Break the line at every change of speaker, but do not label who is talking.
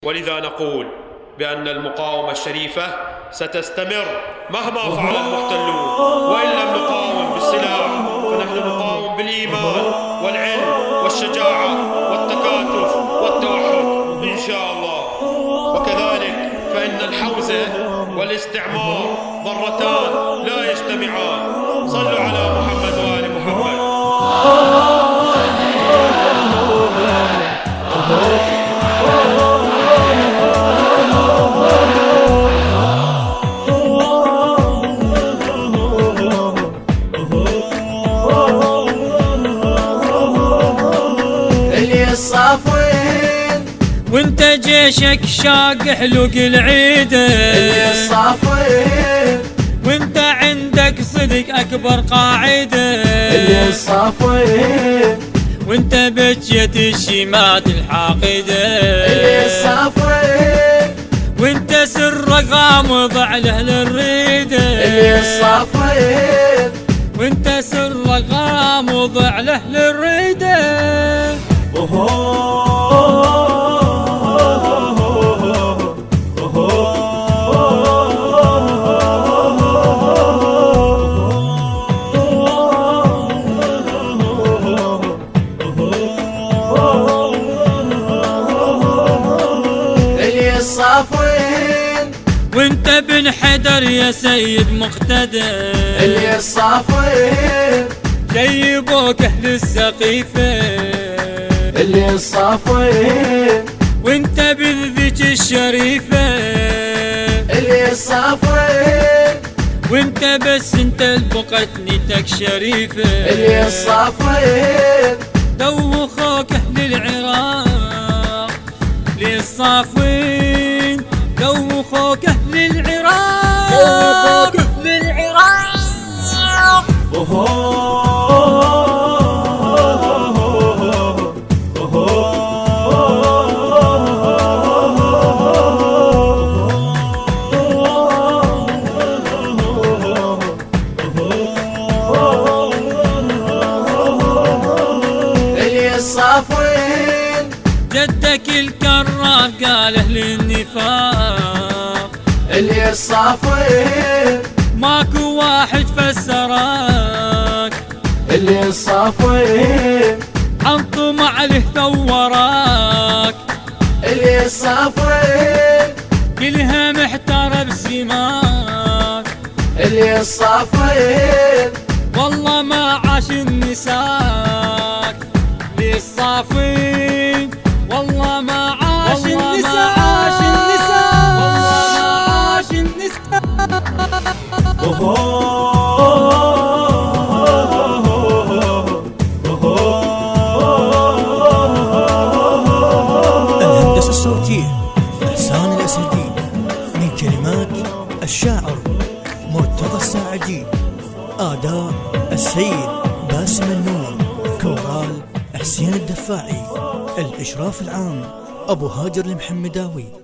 ولذا نقول بأن المقاومة الشريفة ستستمر مهما فعل المحتلون، وإن لم نقاوم بالسلاح فنحن نقاوم بالإيمان والعلم والشجاعة والتكاتف والتوحد إن شاء الله. وكذلك فإن الحوزة والاستعمار ضرتان لا يجتمعان. صلوا على محمد وآل محمد.
الصافين
وانت جيشك شاق حلوق العيده،
الصافين
وانت عندك صدق اكبر قاعده،
الصافين
وانت بجيت الشمات الحاقده،
الصافين
وانت سر غامض على اهل الريده،
الصافين
وانت سر غامض على اهل الريده.
الصافين
وانت بن حدر يا سيد مقتدى،
الصافين
جيبوك اهل السقيفه،
الصافين
وانت بذيك الشريفه،
الصافين
وانت بس انت البقت نيتك شريفه،
الصافين
دوخوك اهل العراق للصافين، دوخوك اهل العراق، دوخوك اهل العراق.
الصافين
جدك الكرار قال اهل النفاق،
الصافين
ماكو واحد فسرك،
الصافين
عن طمع له ثورك،
الصافين
كلها محتارة بسماك،
الصافين
والله ما عاش النساك للصافين، والله ما عاش النساء، والله ما عاش النساء.
الهندسة الصوتية إحسان الأسدي، من كلمات الشاعر مرتضى الساعدي، أداء السيد باسم النون، كورال حسين الدفاعي، الإشراف العام أبو هاجر المحمداوي.